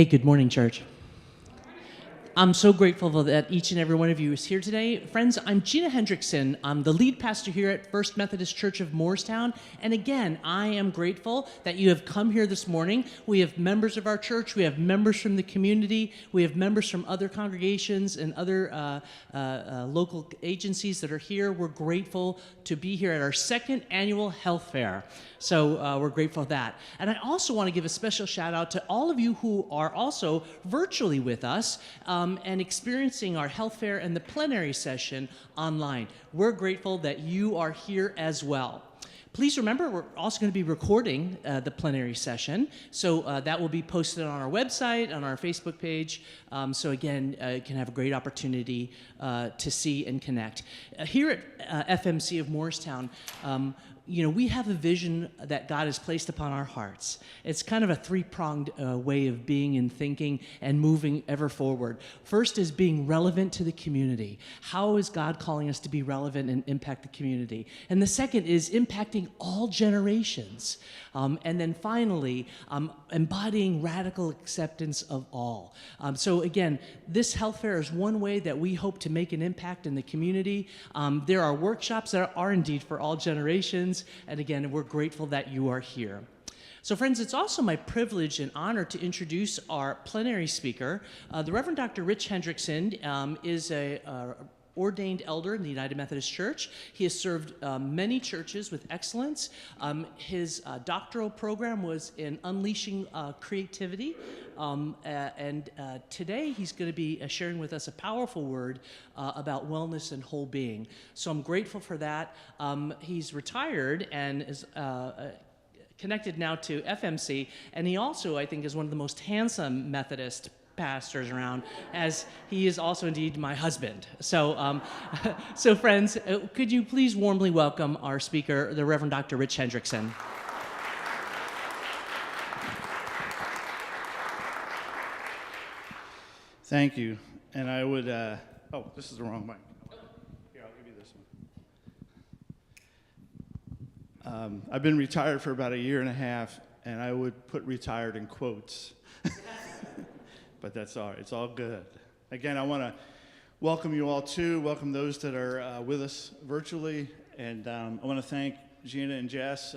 Hey, good morning, church. I'm so grateful that each and every one of you is here today. Friends, I'm Gina Hendrickson. I'm the lead pastor here at First Methodist Church of Moorestown. And again, I am grateful that you have come here this morning. We have members of our church. We have members from the community. We have members from other congregations and other local agencies that are here. We're grateful to be here at our second annual health fair. So we're grateful for that. And I also want to give a special shout out to all of you who are also virtually with us and experiencing our health fair and the plenary session online. We're grateful that you are here as well. Please remember, we're also going to be recording the plenary session, so that will be posted on our website, on our Facebook page. So again, you can have a great opportunity to see and connect. Here at FMC of Moorestown, we have a vision that God has placed upon our hearts. It's kind of a three-pronged way of being and thinking and moving ever forward. First is being relevant to the community. How is God calling us to be relevant and impact the community? And the second is impacting all generations. And then finally, embodying radical acceptance of all. So again, this health fair is one way that we hope to make an impact in the community. There are workshops that are indeed for all generations. And again, we're grateful that you are here. So friends, it's also my privilege and honor to introduce our plenary speaker. The Reverend Dr. Rich Hendrickson is a ordained elder in the United Methodist Church. He has served many churches with excellence. His doctoral program was in unleashing creativity. And today he's going to be sharing with us a powerful word about wellness and whole being. So I'm grateful for that. He's retired and is connected now to FMC, and he also, I think, is one of the most handsome Methodist pastors around, as he is also indeed my husband. So, so friends, could you please warmly welcome our speaker, the Reverend Dr. Rich Hendrickson. Thank you. And I would, oh, this is the wrong mic. Here, I'll give you this one. I've been retired for about a year and a half, and I would put retired in quotes. But that's all right. It's all good. Again, I want to welcome you all too. Welcome those that are with us virtually. And I want to thank Gina and Jess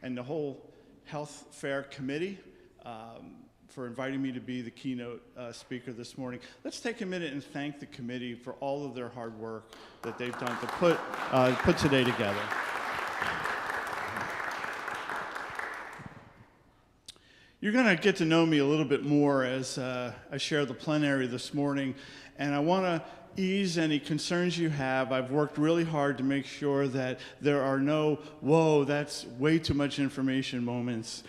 and the whole Health Fair Committee for inviting me to be the keynote speaker this morning. Let's take a minute and thank the committee for all of their hard work that they've done to put today together. You're going to get to know me a little bit more as I share the plenary this morning, and I want to ease any concerns you have. I've worked really hard to make sure that there are no, whoa, that's way too much information moments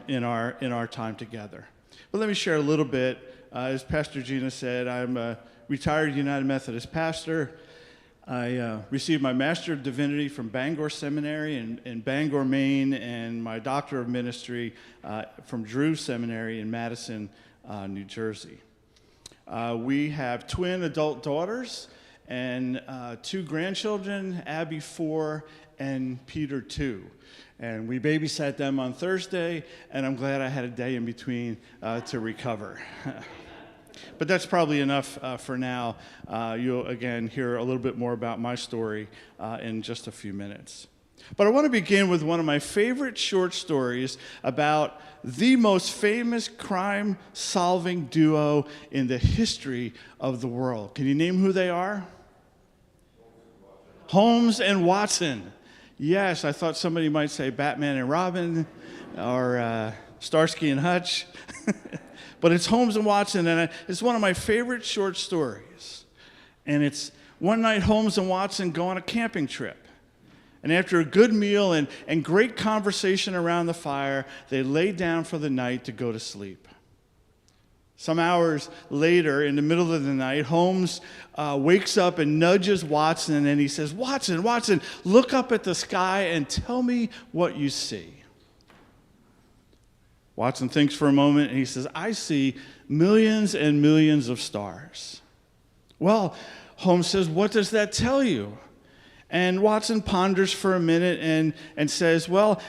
in our time together. But let me share a little bit. As Pastor Gina said, I'm a retired United Methodist pastor. I received my Master of Divinity from Bangor Seminary in Bangor, Maine, and my Doctor of Ministry from Drew Seminary in Madison, New Jersey. We have twin adult daughters and 2 grandchildren, Abby 4 and Peter 2. And we babysat them on Thursday, and I'm glad I had a day in between to recover. But that's probably enough for now. You'll, again, hear a little bit more about my story in just a few minutes. But I want to begin with one of my favorite short stories about the most famous crime-solving duo in the history of the world. Can you name who they are? Holmes and Watson. Yes, I thought somebody might say Batman and Robin or Starsky and Hutch. But it's Holmes and Watson, and it's one of my favorite short stories. And it's one night Holmes and Watson go on a camping trip. And after a good meal and great conversation around the fire, they lay down for the night to go to sleep. Some hours later, in the middle of the night, Holmes wakes up and nudges Watson, and he says, Watson, look up at the sky and tell me what you see. Watson thinks for a moment, and he says, I see millions and millions of stars. Well, Holmes says, what does that tell you? And Watson ponders for a minute and says, well,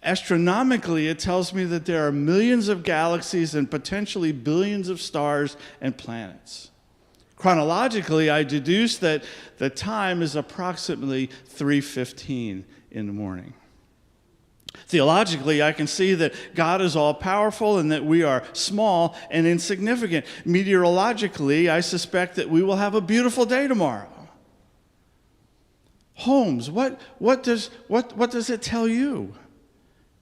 Astronomically, it tells me that there are millions of galaxies and potentially billions of stars and planets. Chronologically, I deduce that the time is approximately 3:15 in the morning. Theologically, I can see that God is all-powerful and that we are small and insignificant. Meteorologically, I suspect that we will have a beautiful day tomorrow. Holmes, what does it tell you?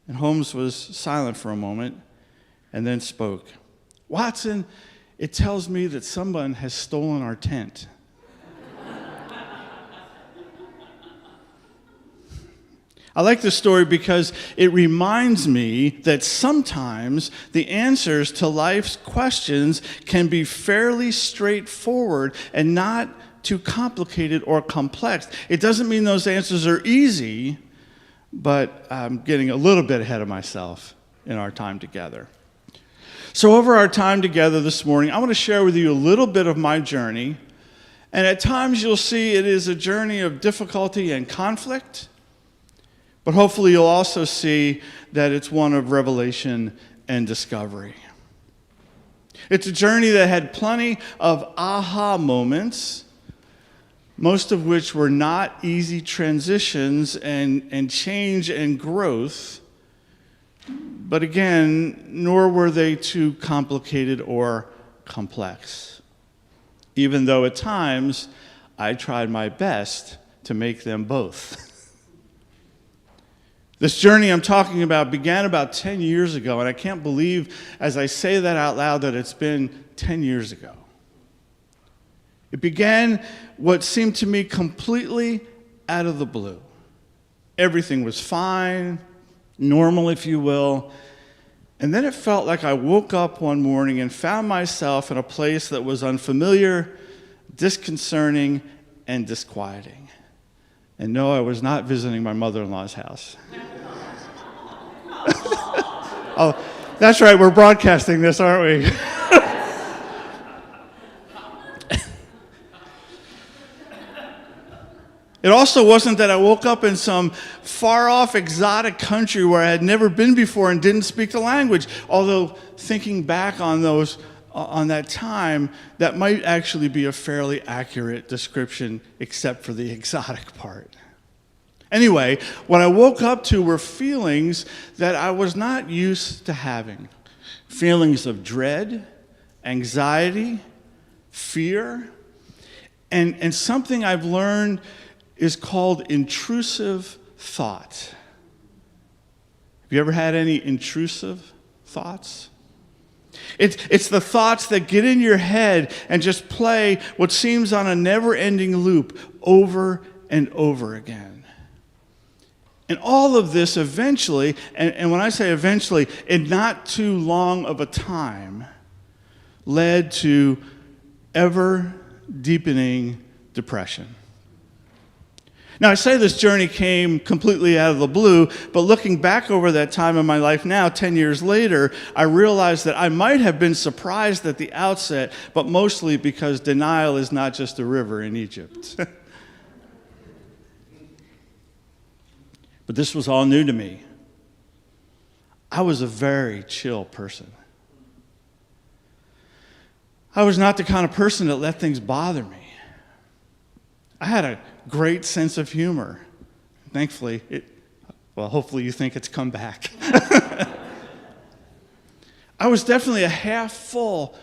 And Holmes was silent for a moment and then spoke. Watson, it tells me that someone has stolen our tent. I like this story because it reminds me that sometimes the answers to life's questions can be fairly straightforward and not too complicated or complex. It doesn't mean those answers are easy, but I'm getting a little bit ahead of myself in our time together. So over our time together this morning, I want to share with you a little bit of my journey. And at times you'll see it is a journey of difficulty and conflict, but hopefully you'll also see that it's one of revelation and discovery. It's a journey that had plenty of aha moments, most of which were not easy transitions and change and growth. But again, nor were they too complicated or complex, even though at times I tried my best to make them both. This journey I'm talking about began about 10 years ago, and I can't believe as I say that out loud that it's been 10 years ago. It began what seemed to me completely out of the blue. Everything was fine, normal, if you will. And then it felt like I woke up one morning and found myself in a place that was unfamiliar, disconcerting, and disquieting. And no, I was not visiting my mother-in-law's house. Oh, that's right, we're broadcasting this, aren't we? It also wasn't that I woke up in some far-off exotic country where I had never been before and didn't speak the language. Although thinking back on that time, that might actually be a fairly accurate description, except for the exotic part. Anyway, what I woke up to were feelings that I was not used to having. Feelings of dread, anxiety, fear, and something I've learned is called intrusive thought. Have you ever had any intrusive thoughts? It's the thoughts that get in your head and just play what seems on a never-ending loop over and over again. And all of this eventually, and when I say eventually, in not too long of a time, led to ever-deepening depression. Now, I say this journey came completely out of the blue, but looking back over that time in my life now, 10 years later, I realized that I might have been surprised at the outset, but mostly because denial is not just a river in Egypt. But this was all new to me. I was a very chill person. I was not the kind of person that let things bother me. I had a great sense of humor. Thankfully, hopefully you think it's come back. I was definitely a half-full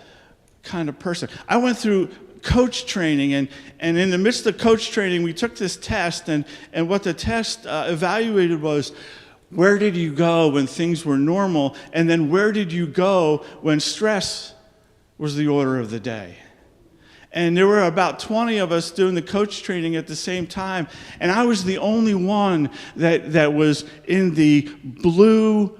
kind of person. I went through coach training, and in the midst of coach training, we took this test, and what the test evaluated was, where did you go when things were normal, and then where did you go when stress was the order of the day? And there were about 20 of us doing the coach training at the same time, and I was the only one that was in the blue,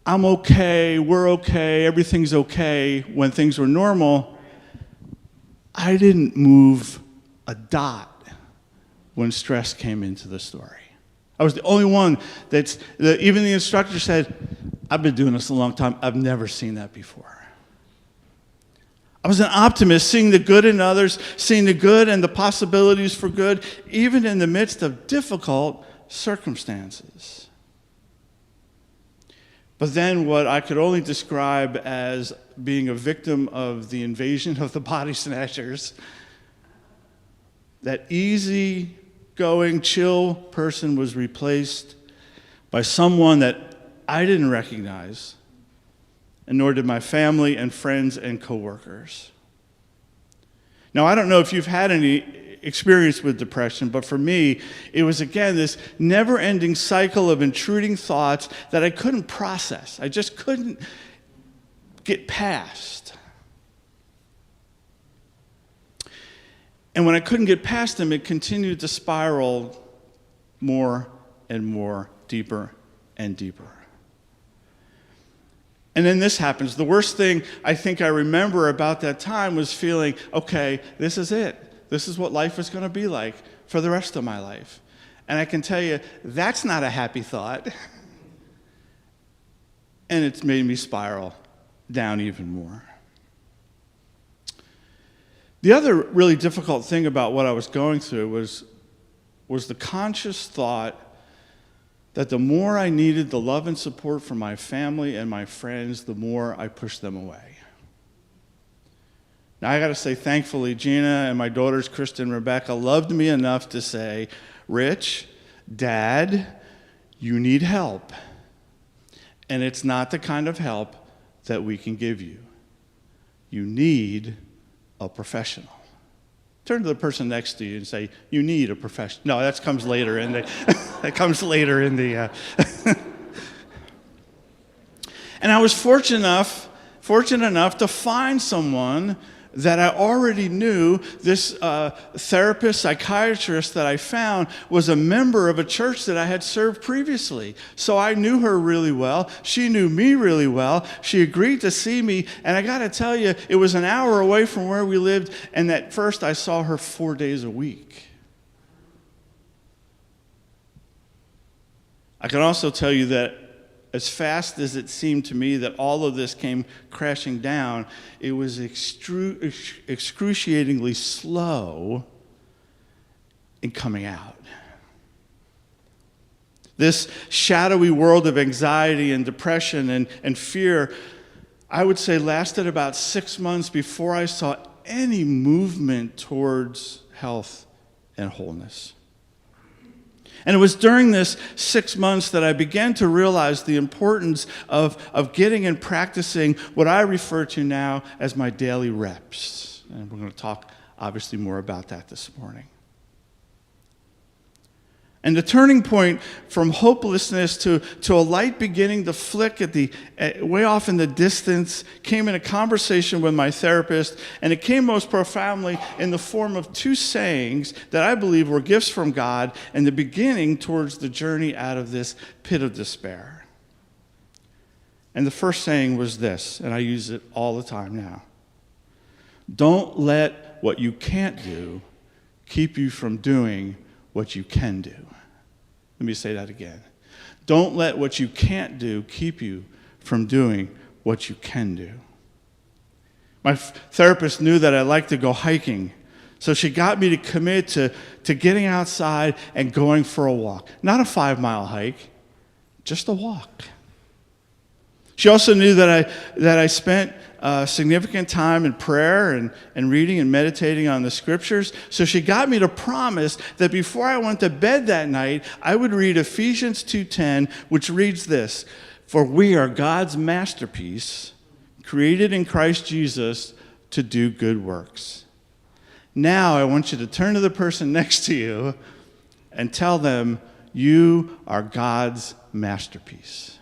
I'm okay, we're okay, everything's okay when things were normal. I didn't move a dot when stress came into the story. I was the only one that even the instructor said, I've been doing this a long time, I've never seen that before. I was an optimist, seeing the good in others, seeing the good and the possibilities for good, even in the midst of difficult circumstances. But then what I could only describe as being a victim of the invasion of the body snatchers, that easy-going, chill person was replaced by someone that I didn't recognize, and nor did my family and friends and coworkers. Now, I don't know if you've had any experience with depression, but for me, it was, again, this never-ending cycle of intruding thoughts that I couldn't process. I just couldn't get past. And when I couldn't get past them, it continued to spiral more and more, deeper and deeper. And then this happens. The worst thing I think I remember about that time was feeling, okay, this is it. This is what life is going to be like for the rest of my life. And I can tell you, that's not a happy thought. And it's made me spiral down even more. The other really difficult thing about what I was going through was the conscious thought that the more I needed the love and support from my family and my friends, the more I pushed them away. Now, I got to say, thankfully, Gina and my daughters, Krista and Rebecca, loved me enough to say, Rich, Dad, you need help. And it's not the kind of help that we can give you. You need a professional. Turn to the person next to you and say, you need a professional. No, that comes later in the, And I was fortunate enough to find someone that I already knew. This therapist, psychiatrist that I found was a member of a church that I had served previously. So I knew her really well. She knew me really well. She agreed to see me. And I got to tell you, it was an hour away from where we lived. And at first I saw her 4 days a week. I can also tell you that as fast as it seemed to me that all of this came crashing down, it was excruciatingly slow in coming out. This shadowy world of anxiety and depression and fear, I would say, lasted about 6 months before I saw any movement towards health and wholeness. And it was during this 6 months that I began to realize the importance of getting and practicing what I refer to now as my daily reps. And we're going to talk, obviously, more about that this morning. And the turning point from hopelessness to a light beginning to flick way off in the distance came in a conversation with my therapist, and it came most profoundly in the form of 2 sayings that I believe were gifts from God and the beginning towards the journey out of this pit of despair. And the first saying was this, and I use it all the time now. Don't let what you can't do keep you from doing what you can do. Let me say that again. Don't let what you can't do keep you from doing what you can do. My therapist knew that I liked to go hiking, so she got me to commit to getting outside and going for a walk. Not a 5-mile hike, just a walk. She also knew that I spent significant time in prayer and reading and meditating on the scriptures. So she got me to promise that before I went to bed that night, I would read Ephesians 2:10, which reads this: "For we are God's masterpiece, created in Christ Jesus to do good works." Now I want you to turn to the person next to you and tell them, you are God's masterpiece.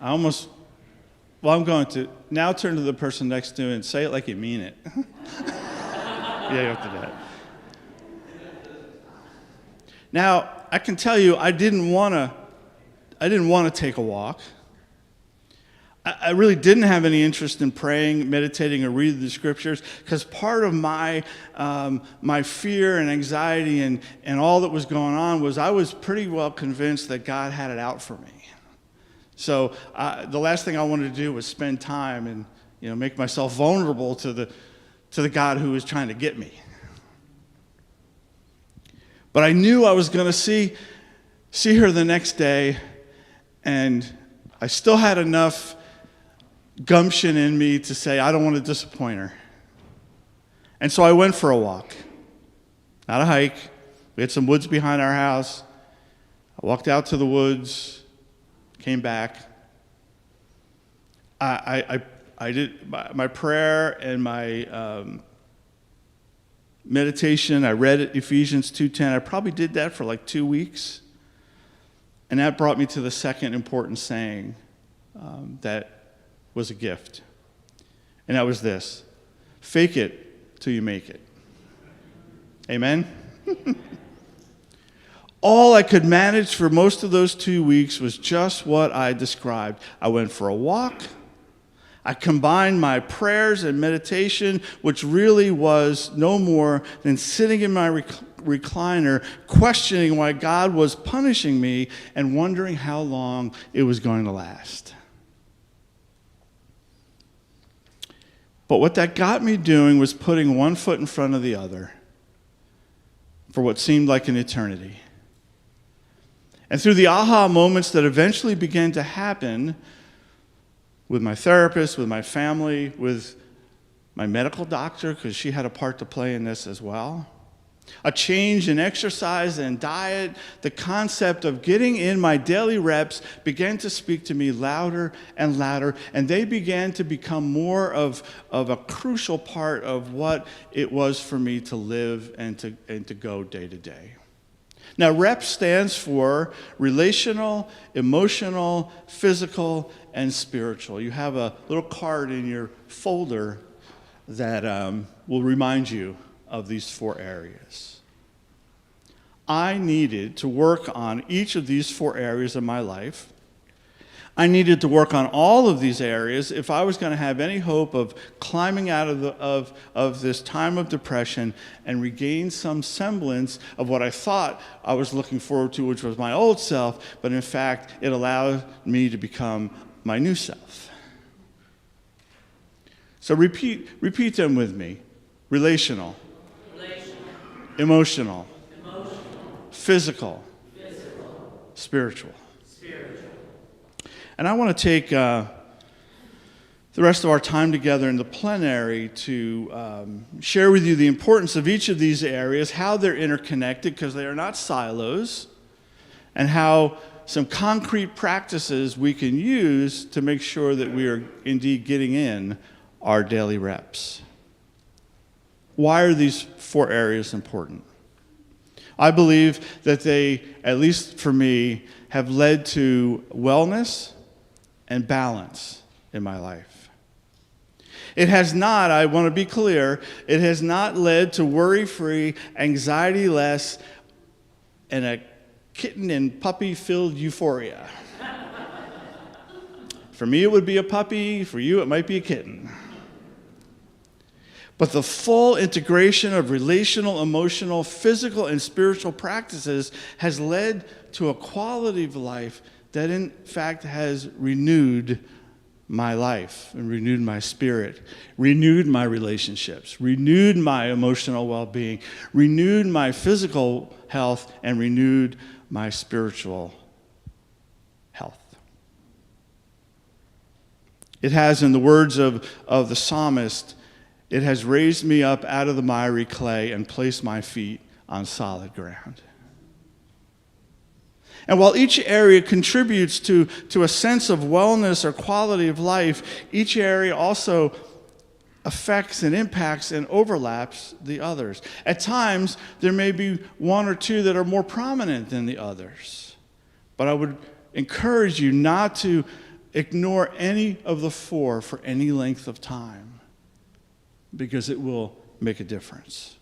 I'm going to now turn to the person next to you and say it like you mean it. Yeah, you have to do that. Now, I can tell you, I didn't want to take a walk. I really didn't have any interest in praying, meditating, or reading the scriptures, because part of my fear and anxiety and all that was going on was I was pretty well convinced that God had it out for me. So the last thing I wanted to do was spend time and make myself vulnerable to to the God who was trying to get me. But I knew I was going to see her the next day, and I still had enough gumption in me to say, I don't want to disappoint her. And so I went for a walk, not a hike. We had some woods behind our house. I walked out to the woods, came back. I did my prayer and my meditation. I read Ephesians 2:10. I probably did that for like 2 weeks. And that brought me to the second important saying that was a gift. And that was this: fake it till you make it. Amen? All I could manage for most of those 2 weeks was just what I described. I went for a walk. I combined my prayers and meditation, which really was no more than sitting in my recliner, questioning why God was punishing me and wondering how long it was going to last. But what that got me doing was putting one foot in front of the other for what seemed like an eternity. And through the aha moments that eventually began to happen with my therapist, with my family, with my medical doctor, because she had a part to play in this as well, a change in exercise and diet, the concept of getting in my daily reps began to speak to me louder and louder, and they began to become more of a crucial part of what it was for me to live and to go day to day. Now, REP stands for relational, emotional, physical, and spiritual. You have a little card in your folder that will remind you of these 4 areas. I needed to work on each of these 4 areas of my life. I needed to work on all of these areas if I was going to have any hope of climbing out of this time of depression and regain some semblance of what I thought I was looking forward to, which was my old self, but in fact, it allowed me to become my new self. So repeat them with me. Relational. Emotional. Physical. Spiritual. And I want to take the rest of our time together in the plenary to share with you the importance of each of these areas, how they're interconnected, because they are not silos, and how some concrete practices we can use to make sure that we are indeed getting in our daily reps. Why are these 4 areas important? I believe that they, at least for me, have led to wellness and balance in my life. It has not, I want to be clear, it has not led to worry-free, anxiety-less, and a kitten and puppy-filled euphoria. For me, it would be a puppy. For you, it might be a kitten. But the full integration of relational, emotional, physical, and spiritual practices has led to a quality of life that in fact has renewed my life and renewed my spirit, renewed my relationships, renewed my emotional well-being, renewed my physical health, and renewed my spiritual health. It has, in the words of the psalmist, it has raised me up out of the miry clay and placed my feet on solid ground. And while each area contributes to a sense of wellness or quality of life, each area also affects and impacts and overlaps the others. At times, there may be 1 or 2 that are more prominent than the others. But I would encourage you not to ignore any of the 4 for any length of time, because it will make a difference.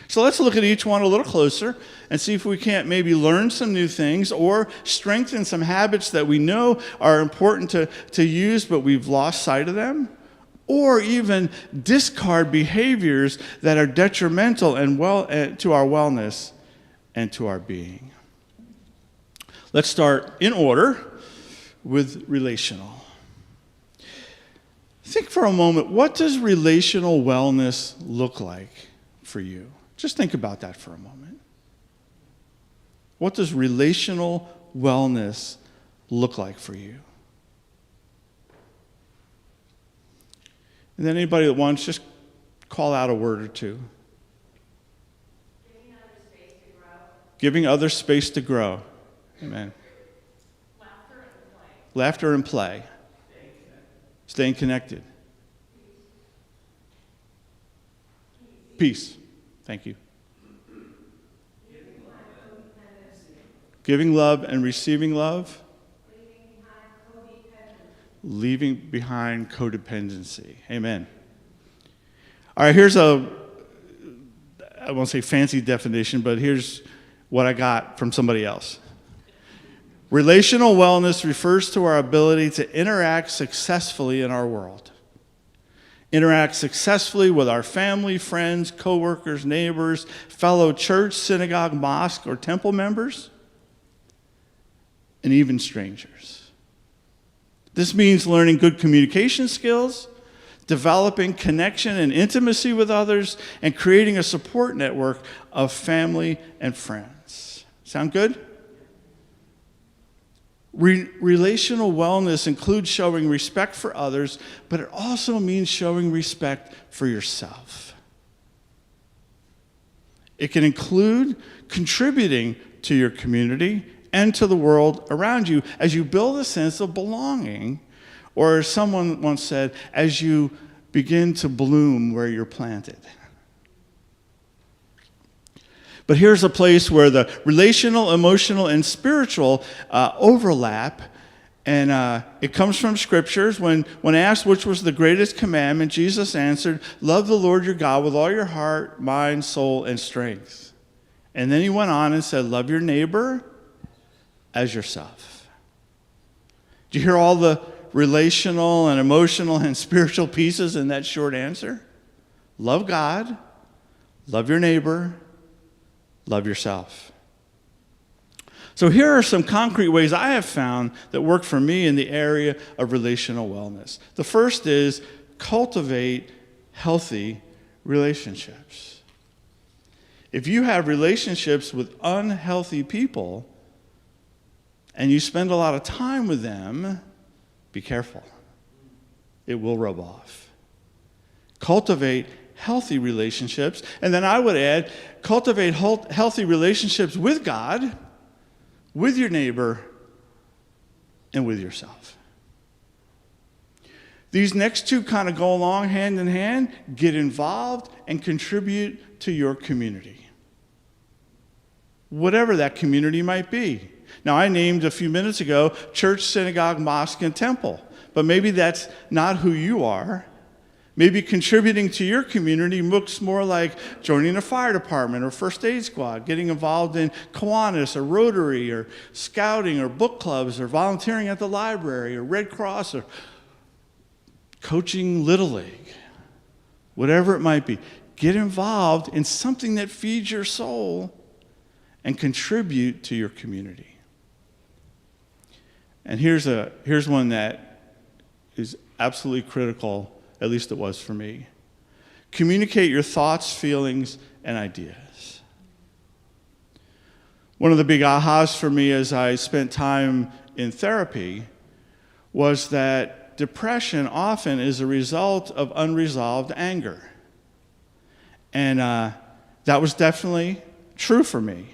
So let's look at each one a little closer and see if we can't maybe learn some new things or strengthen some habits that we know are important to use, but we've lost sight of them, or even discard behaviors that are detrimental to our wellness and to our being. Let's start in order with relational. Think for a moment, what does relational wellness look like for you? Just think about that for a moment. What does relational wellness look like for you? And then anybody that wants, just call out a word or two. Giving others space to grow. Giving others space to grow. Amen. Laughter and play. Laughter and play. Staying connected. Peace. Thank you. Giving love and receiving love. Leaving behind codependency. Amen. All right, here's I won't say fancy definition, but here's what I got from somebody else. Relational wellness refers to our ability to interact successfully in our world. Interact successfully with our family, friends, coworkers, neighbors, fellow church, synagogue, mosque, or temple members, and even strangers. This means learning good communication skills, developing connection and intimacy with others, and creating a support network of family and friends. Sound good? Relational wellness includes showing respect for others, but it also means showing respect for yourself. It can include contributing to your community and to the world around you as you build a sense of belonging, or as someone once said, as you begin to bloom where you're planted. But here's a place where the relational, emotional, and spiritual overlap, and it comes from scriptures. When asked which was the greatest commandment, Jesus answered, love the Lord your God with all your heart, mind, soul, and strength. And then he went on and said, love your neighbor as yourself. Do you hear all the relational and emotional and spiritual pieces in that short answer? Love God, love your neighbor, love yourself. So here are some concrete ways I have found that work for me in the area of relational wellness. The first is cultivate healthy relationships. If you have relationships with unhealthy people and you spend a lot of time with them, be careful. It will rub off. Cultivate healthy relationships. And then I would add, cultivate healthy relationships with God, with your neighbor, and with yourself. These next two kind of go along hand in hand. Get involved and contribute to your community. Whatever that community might be. Now, I named a few minutes ago church, synagogue, mosque, and temple. But maybe that's not who you are. Maybe contributing to your community looks more like joining a fire department or first aid squad, getting involved in Kiwanis or Rotary or scouting or book clubs or volunteering at the library or Red Cross or coaching Little League. Whatever it might be. Get involved in something that feeds your soul and contribute to your community. And here's one that is absolutely critical. At least it was for me. Communicate your thoughts, feelings, and ideas. One of the big ahas for me as I spent time in therapy was that depression often is a result of unresolved anger. And that was definitely true for me.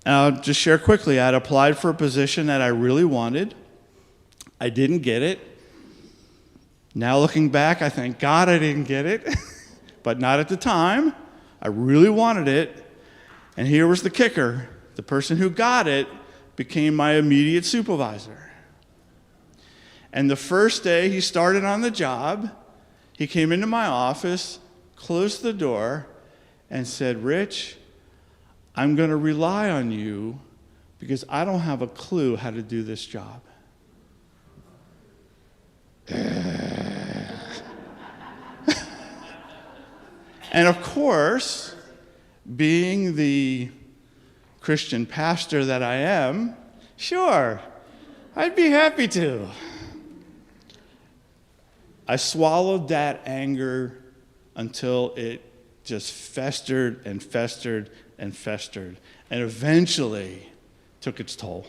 And I'll just share quickly, I had applied for a position that I really wanted. I didn't get it. Now looking back, I thank God I didn't get it, but not at the time. I really wanted it. And here was the kicker. The person who got it became my immediate supervisor. And the first day he started on the job, he came into my office, closed the door, and said, Rich, I'm going to rely on you because I don't have a clue how to do this job. And of course, being the Christian pastor that I am, sure, I'd be happy to. I swallowed that anger until it just festered and festered and festered, and eventually took its toll.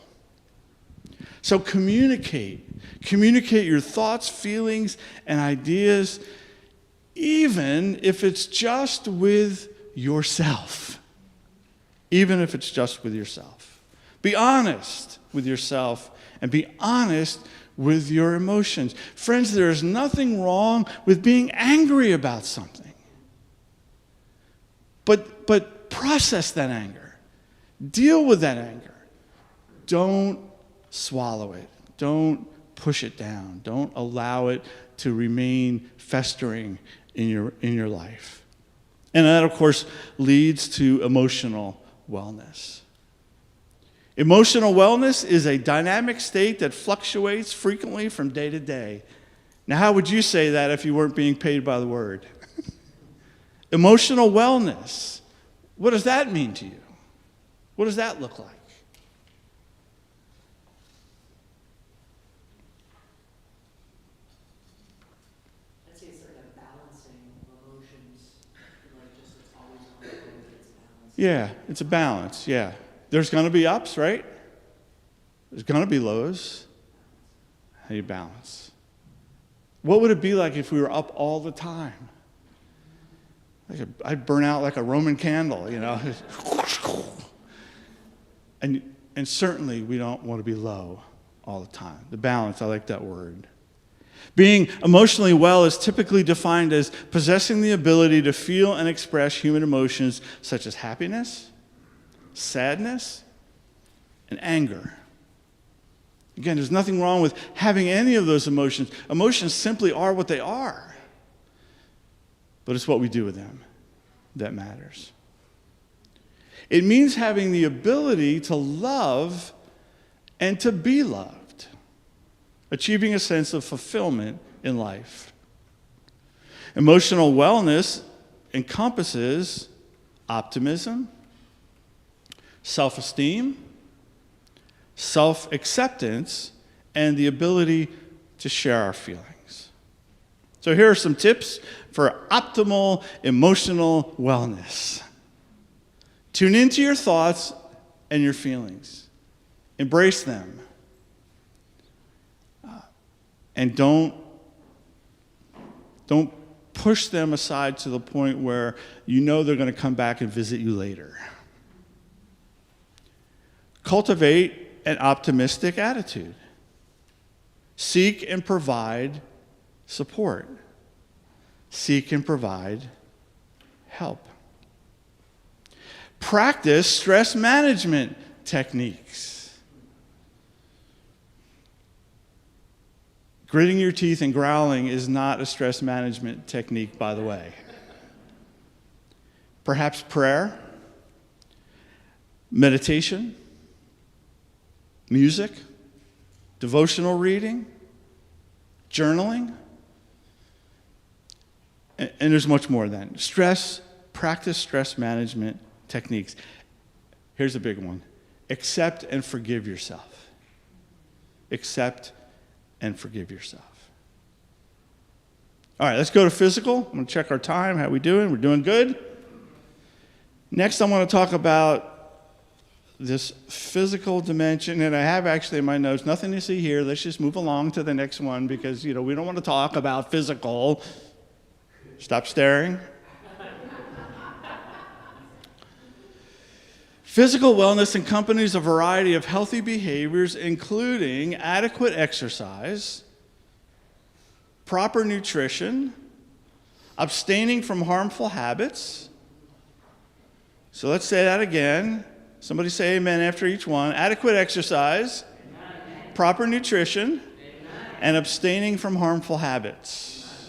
So communicate your thoughts, feelings, and ideas, even if it's just with yourself. Even if it's just with yourself. Be honest with yourself and be honest with your emotions. Friends, there is nothing wrong with being angry about something. But process that anger. Deal with that anger. Don't swallow it. Don't push it down. Don't allow it to remain festering in your life. And that, of course, leads to emotional wellness. Emotional wellness is a dynamic state that fluctuates frequently from day to day. Now, how would you say that if you weren't being paid by the word? Emotional wellness. What does that mean to you? What does that look like? I'd say it's like a balancing of emotions, like just it's always on the road, but it's balanced. Yeah, it's a balance, yeah. There's going to be ups, right? There's going to be lows. How do you balance? What would it be like if we were up all the time? I'd burn out like a Roman candle, you know. And certainly we don't want to be low all the time. The balance, I like that word. Being emotionally well is typically defined as possessing the ability to feel and express human emotions such as happiness, sadness, and anger. Again, there's nothing wrong with having any of those emotions. Emotions simply are what they are. But it's what we do with them that matters. It means having the ability to love and to be loved, achieving a sense of fulfillment in life. Emotional wellness encompasses optimism, self-esteem, self-acceptance, and the ability to share our feelings. So here are some tips for optimal emotional wellness. Tune into your thoughts and your feelings. Embrace them. And don't push them aside to the point where you know they're going to come back and visit you later. Cultivate an optimistic attitude. Seek and provide support. Seek and provide help. Practice stress management techniques. Gritting your teeth and growling is not a stress management technique, by the way. Perhaps prayer, meditation, music, devotional reading, journaling, and there's much more than that. Practice stress management techniques. Here's a big one. Accept and forgive yourself. Accept and forgive yourself. All right, let's go to physical. I'm going to check our time. How we doing? We're doing good. Next, I want to talk about this physical dimension, and I have actually in my notes, nothing to see here. Let's just move along to the next one because, we don't want to talk about physical. Stop staring. Physical wellness encompasses a variety of healthy behaviors, including adequate exercise, proper nutrition, abstaining from harmful habits. So let's say that again. Somebody say amen after each one. Adequate exercise, amen. Proper nutrition, amen. And abstaining from harmful habits.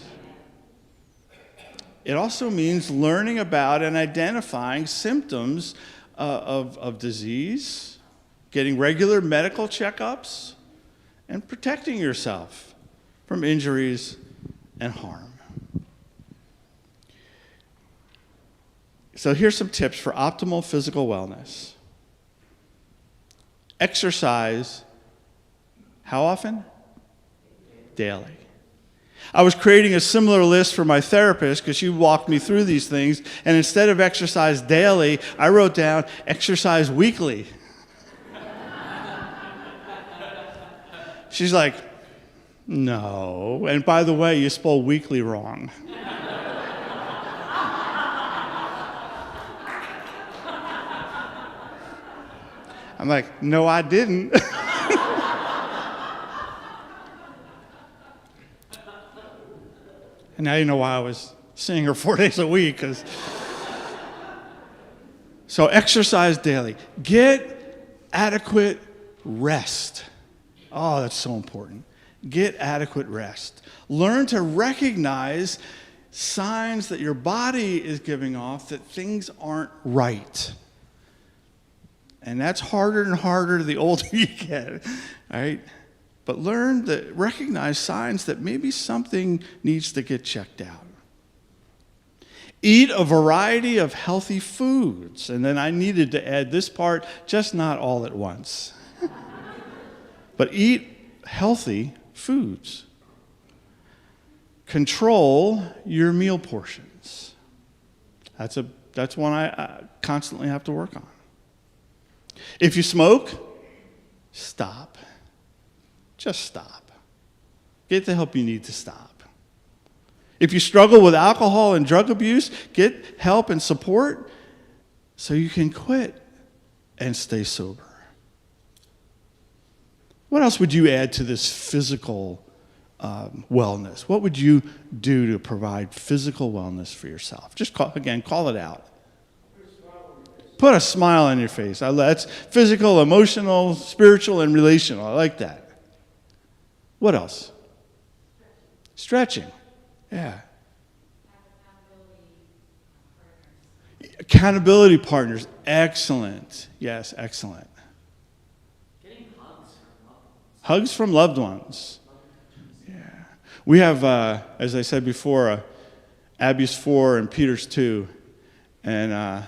It also means learning about and identifying symptoms of disease, getting regular medical checkups, and protecting yourself from injuries and harm. So here's some tips for optimal physical wellness. Exercise, how often? Daily. I was creating a similar list for my therapist because she walked me through these things, and instead of exercise daily, I wrote down exercise weekly. She's like, no. And by the way, you spelled weekly wrong. I'm like, no, I didn't. And now you know why I was seeing her 4 days a week. So exercise daily. Get adequate rest. Oh, that's so important. Get adequate rest. Learn to recognize signs that your body is giving off that things aren't right. And that's harder and harder the older you get, right? But learn to recognize signs that maybe something needs to get checked out. Eat a variety of healthy foods. And then I needed to add this part, just not all at once. But eat healthy foods. Control your meal portions. That's one I constantly have to work on. If you smoke, stop. Just stop. Get the help you need to stop. If you struggle with alcohol and drug abuse, get help and support so you can quit and stay sober. What else would you add to this physical wellness? What would you do to provide physical wellness for yourself? Just call it out. Put a smile on your face. That's physical, emotional, spiritual, and relational. I like that. What else? Stretching. Yeah. Accountability partners. Excellent. Yes, excellent. Getting hugs from loved ones. Hugs from loved ones. Yeah. We have, as I said before, Abby's 4 and Peter's 2. And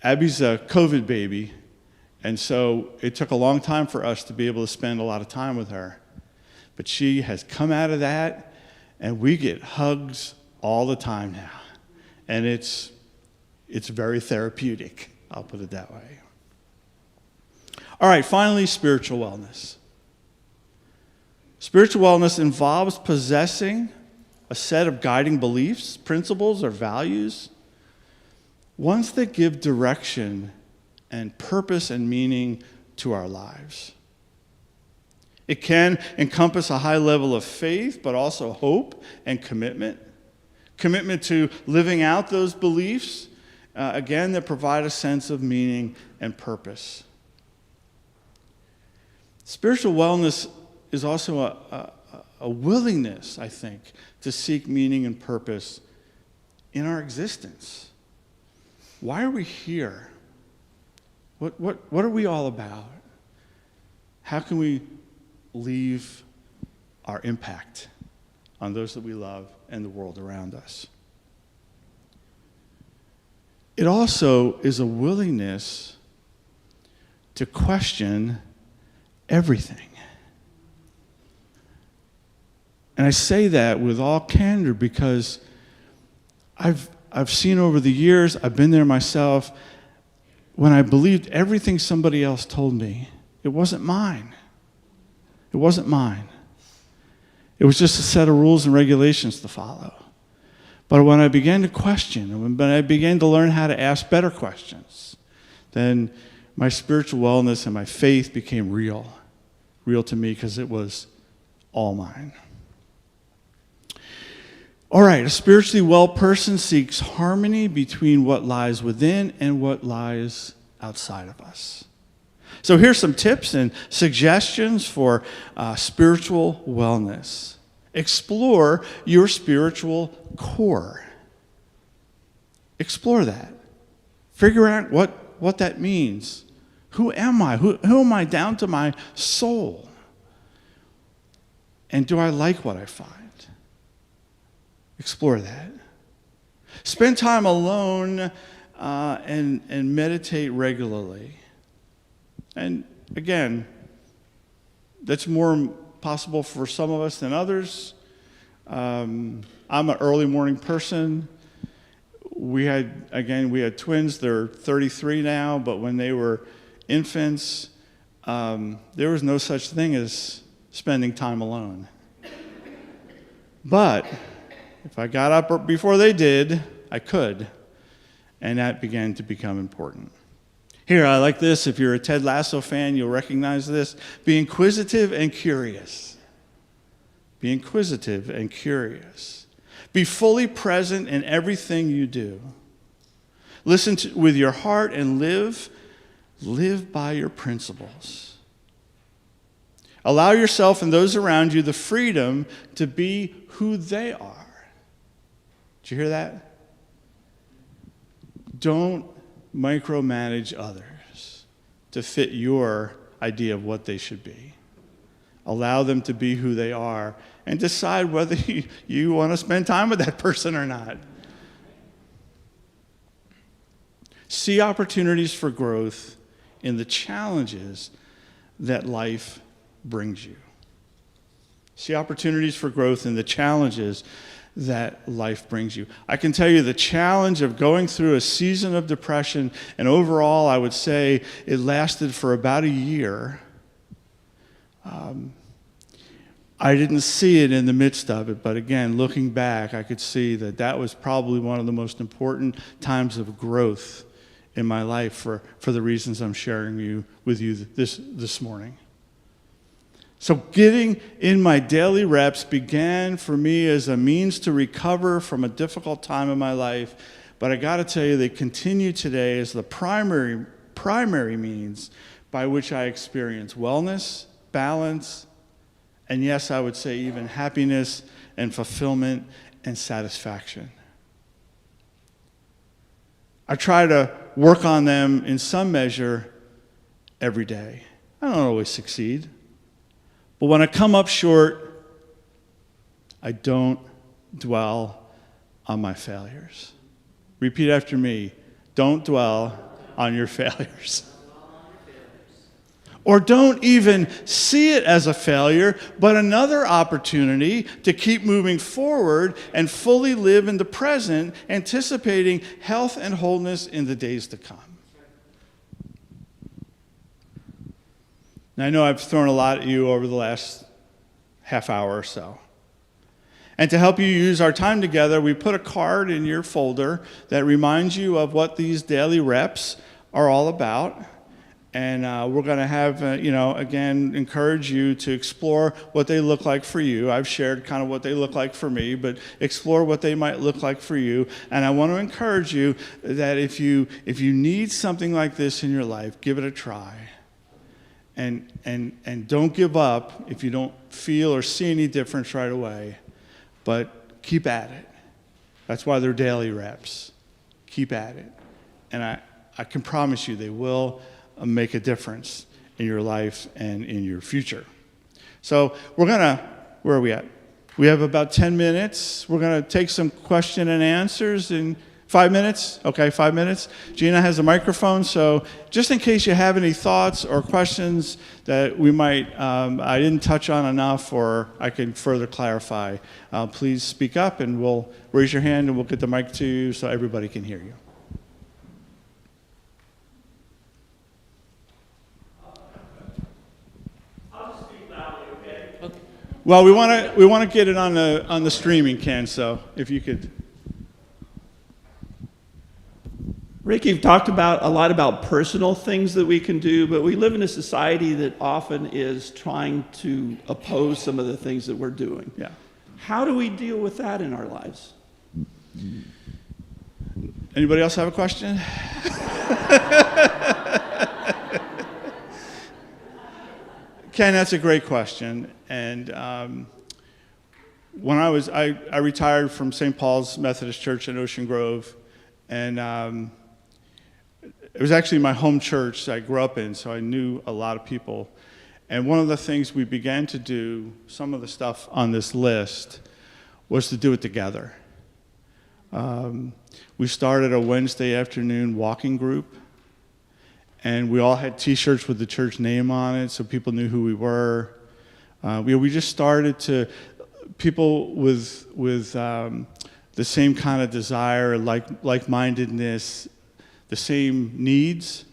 Abby's a COVID baby. And so it took a long time for us to be able to spend a lot of time with her. But she has come out of that, and we get hugs all the time now. And it's very therapeutic, I'll put it that way. All right, finally, spiritual wellness. Spiritual wellness involves possessing a set of guiding beliefs, principles, or values, ones that give direction and purpose and meaning to our lives. It can encompass a high level of faith, but also hope and commitment. Commitment to living out those beliefs, again, that provide a sense of meaning and purpose. Spiritual wellness is also a willingness, I think, to seek meaning and purpose in our existence. Why are we here? What are we all about? How can we leave our impact on those that we love and the world around us? It also is a willingness to question everything. And I say that with all candor because I've seen over the years, I've been there myself, when I believed everything somebody else told me, it wasn't mine. It wasn't mine. It was just a set of rules and regulations to follow. But when I began to question, and when I began to learn how to ask better questions, then my spiritual wellness and my faith became real to me because it was all mine. All right, a spiritually well person seeks harmony between what lies within and what lies outside of us. So here's some tips and suggestions for spiritual wellness. Explore your spiritual core. Explore that. Figure out what that means. Who am I? Who am I down to my soul? And do I like what I find? Explore that. Spend time alone and meditate regularly. And again, that's more possible for some of us than others. I'm an early morning person. We had twins. They're 33 now, but when they were infants, there was no such thing as spending time alone. But if I got up before they did, I could, and that began to become important. Here, I like this. If you're a Ted Lasso fan, you'll recognize this. Be inquisitive and curious. Be inquisitive and curious. Be fully present in everything you do. Listen with your heart and live by your principles. Allow yourself and those around you the freedom to be who they are. Did you hear that? Don't micromanage others to fit your idea of what they should be. Allow them to be who they are and decide whether you want to spend time with that person or not. See opportunities for growth in the challenges that life brings you. See opportunities for growth in the challenges that life brings you. I can tell you the challenge of going through a season of depression, and overall I would say it lasted for about a year. I didn't see it in the midst of it, but again, looking back, I could see that was probably one of the most important times of growth in my life for the reasons I'm sharing with you this morning. So getting in my daily reps began for me as a means to recover from a difficult time in my life, but I got to tell you, they continue today as the primary means by which I experience wellness, balance, and yes, I would say even happiness and fulfillment and satisfaction. I try to work on them in some measure every day. I don't always succeed. But when I come up short, I don't dwell on my failures. Repeat after me. Don't dwell on your failures. Or don't even see it as a failure, but another opportunity to keep moving forward and fully live in the present, anticipating health and wholeness in the days to come. Now, I know I've thrown a lot at you over the last half hour or so. And to help you use our time together, we put a card in your folder that reminds you of what these daily reps are all about. And we're going to have, again, encourage you to explore what they look like for you. I've shared kind of what they look like for me, but explore what they might look like for you. And I want to encourage you that if you need something like this in your life, give it a try. And don't give up if you don't feel or see any difference right away, but keep at it. That's why they're daily reps. Keep at it. And I can promise you they will make a difference in your life and in your future. So where are we at? We have about 10 minutes. We're going to take some question and answers in 5 minutes? Okay, 5 minutes. Gina has a microphone, so just in case you have any thoughts or questions that we might, I didn't touch on enough or I can further clarify, please speak up and we'll raise your hand and we'll get the mic to you so everybody can hear you. Well, we want to get it on the streaming, Ken. So if you could. Rick, you've talked a lot about personal things that we can do, but we live in a society that often is trying to oppose some of the things that we're doing. Yeah. How do we deal with that in our lives? Anybody else have a question? Ken, that's a great question. And when I retired from St. Paul's Methodist Church in Ocean Grove, and it was actually my home church that I grew up in, so I knew a lot of people. And one of the things we began to do, some of the stuff on this list, was to do it together. We started a Wednesday afternoon walking group. And we all had T-shirts with the church name on it, so people knew who we were. We just started to people with the same kind of desire, like-mindedness, the same needs.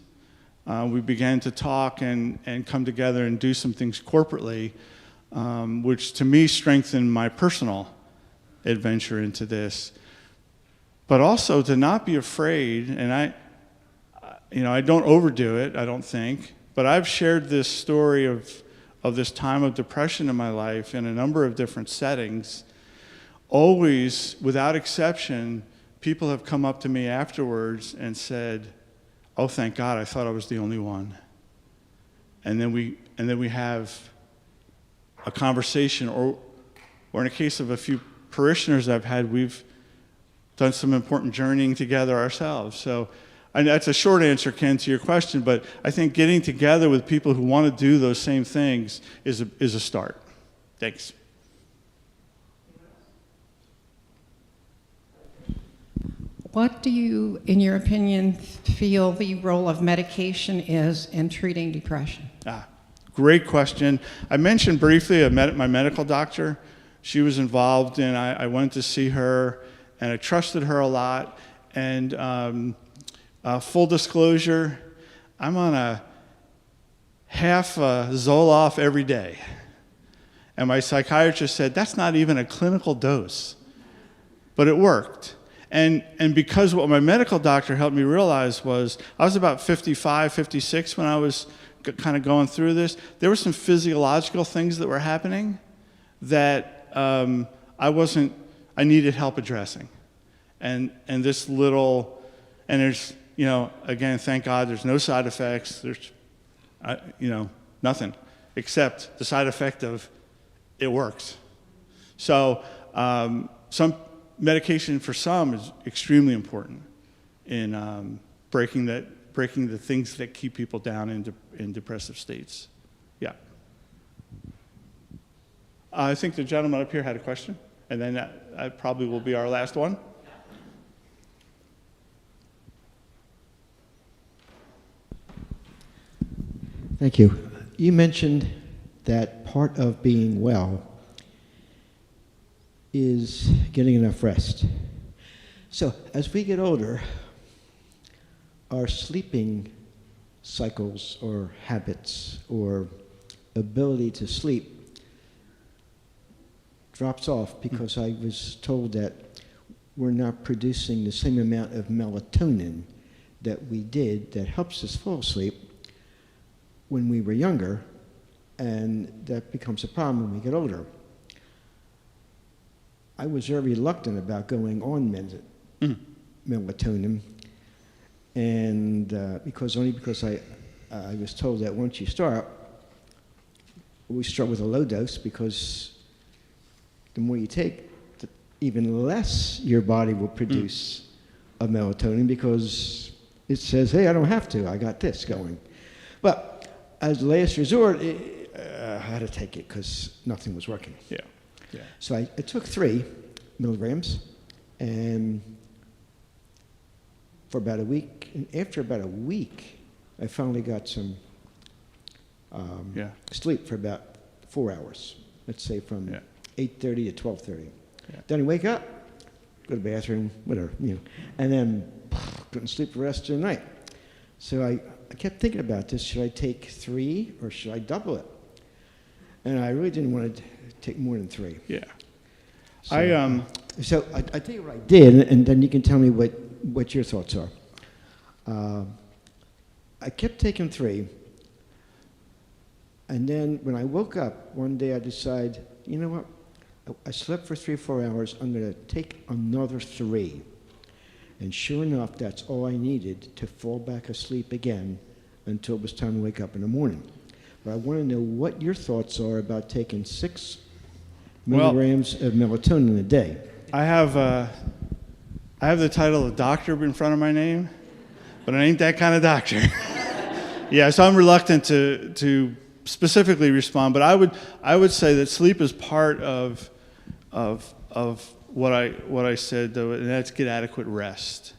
We began to talk and come together and do some things corporately, which to me strengthened my personal adventure into this. But also to not be afraid, and I don't overdo it, I don't think, but I've shared this story of this time of depression in my life in a number of different settings. Always, without exception, people have come up to me afterwards and said, "Oh, thank God, I thought I was the only one." And then we have a conversation, or in a case of a few parishioners I've had, we've done some important journeying together ourselves. So, and that's a short answer, Ken, to your question, but I think getting together with people who want to do those same things is a start. Thanks. What do you, in your opinion, feel the role of medication is in treating depression? Great question. I mentioned briefly my medical doctor. She was involved, and I went to see her, and I trusted her a lot. And full disclosure, I'm on a half Zoloft every day. And my psychiatrist said, that's not even a clinical dose. But it worked. And because what my medical doctor helped me realize was, I was about 55, 56 when I was kind of going through this. There were some physiological things that were happening that I needed help addressing. And this little, and there's, again, thank God there's no side effects. There's, nothing except the side effect of it works. So some medication for some is extremely important in breaking the things that keep people down in depressive states. Yeah. I think the gentleman up here had a question, and then that probably will be our last one. Thank you. You mentioned that part of being well is getting enough rest. So as we get older, our sleeping cycles or habits or ability to sleep drops off because I was told that we're not producing the same amount of melatonin that we did that helps us fall asleep when we were younger, and that becomes a problem when we get older. I was very reluctant about going on melatonin, and because I was told that once you start, we start with a low dose because the more you take, even less your body will produce of melatonin because it says, hey, I don't have to, I got this going. But as a last resort, I had to take it because nothing was working. Yeah. So I took 3 milligrams, and for about a week. And after about a week, I finally got some sleep for about 4 hours. Let's say from 8:30 to 12:30. Yeah. Then I wake up, go to the bathroom, whatever, and then couldn't sleep the rest of the night. So I kept thinking about this. Should I take 3 or should I double it? And I really didn't want to take more than 3. Yeah. So I tell you what I did, and then you can tell me what your thoughts are. I kept taking 3, and then when I woke up one day, I decided, you know what? I slept for 3-4 hours. I'm going to take another 3. And sure enough, that's all I needed to fall back asleep again until it was time to wake up in the morning. But I want to know what your thoughts are about taking 6 milligrams of melatonin a day. I have the title of doctor in front of my name, but I ain't that kind of doctor. Yeah, so I'm reluctant to specifically respond, but I would say that sleep is part of what I said, though, and that's get adequate rest,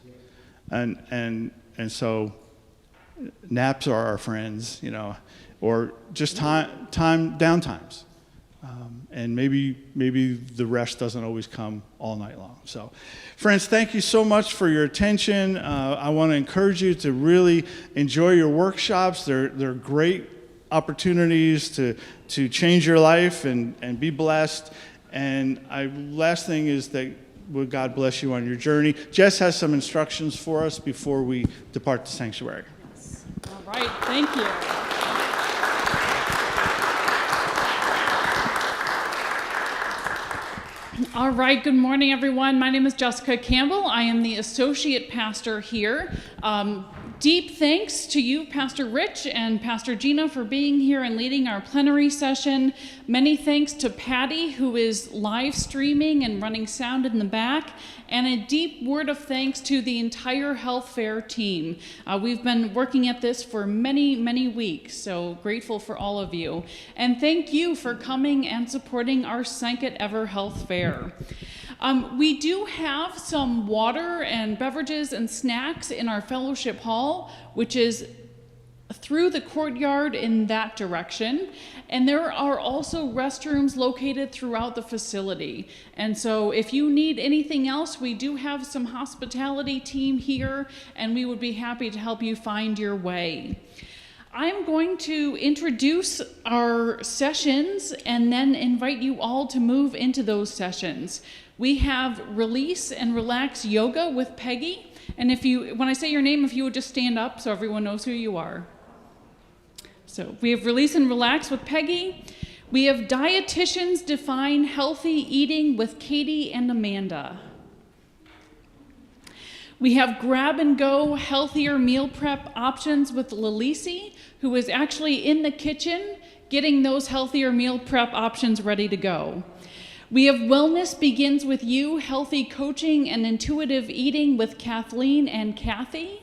and so naps are our friends, or just time downtimes. And maybe the rest doesn't always come all night long. So, friends, thank you so much for your attention. I want to encourage you to really enjoy your workshops. They're great opportunities to change your life and be blessed. And last thing is that will God bless you on your journey. Jess has some instructions for us before we depart the sanctuary. Yes. All right, thank you. All right, good morning, everyone. My name is Jessica Campbell. I am the associate pastor here. Deep thanks to you, Pastor Rich and Pastor Gina, for being here and leading our plenary session. Many thanks to Patty, who is live streaming and running sound in the back. And a deep word of thanks to the entire health fair team. We've been working at this for many, many weeks, so grateful for all of you. And thank you for coming and supporting our Sanket Ever Health Fair. We do have some water and beverages and snacks in our fellowship hall, which is through the courtyard in that direction. And there are also restrooms located throughout the facility. And so if you need anything else, we do have some hospitality team here, and we would be happy to help you find your way. I'm going to introduce our sessions and then invite you all to move into those sessions. We have Release and Relax Yoga with Peggy. And when I say your name, if you would just stand up so everyone knows who you are. So we have Release and Relax with Peggy. We have Dietitians Define Healthy Eating with Katie and Amanda. We have Grab and Go Healthier Meal Prep Options with Lalisi, who is actually in the kitchen getting those healthier meal prep options ready to go. We have Wellness Begins With You, Healthy Coaching and Intuitive Eating with Kathleen and Kathy.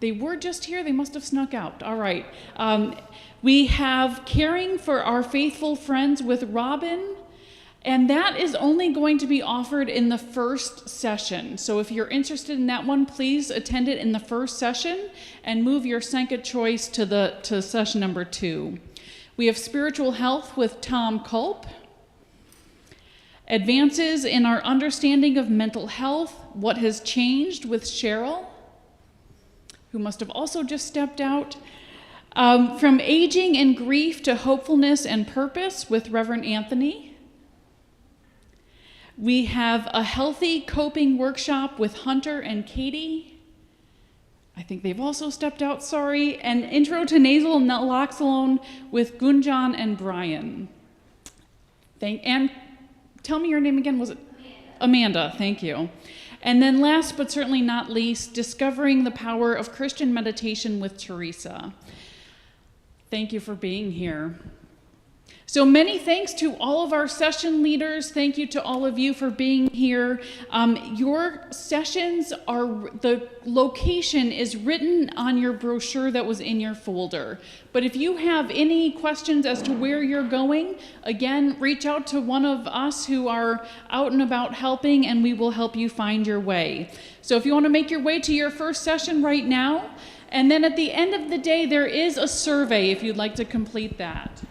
They were just here, they must have snuck out. All right. We have Caring for Our Faithful Friends with Robin, and that is only going to be offered in the first session. So if you're interested in that one, please attend it in the first session and move your Sanket choice to session number 2. We have Spiritual Health with Tom Culp. Advances in Our Understanding of Mental Health, What Has Changed with Cheryl, who must have also just stepped out. From Aging and Grief to Hopefulness and Purpose with Reverend Anthony. We have a Healthy Coping Workshop with Hunter and Katie. I think they've also stepped out, sorry. And Intro to Nasal Naloxone with Gunjan and Brian. And tell me your name again, was it? Amanda, thank you. And then last but certainly not least, Discovering the Power of Christian Meditation with Teresa. Thank you for being here. So many thanks to all of our session leaders. Thank you to all of you for being here. Your sessions the location is written on your brochure that was in your folder. But if you have any questions as to where you're going, again, reach out to one of us who are out and about helping, and we will help you find your way. So if you want to make your way to your first session right now, and then at the end of the day, there is a survey if you'd like to complete that.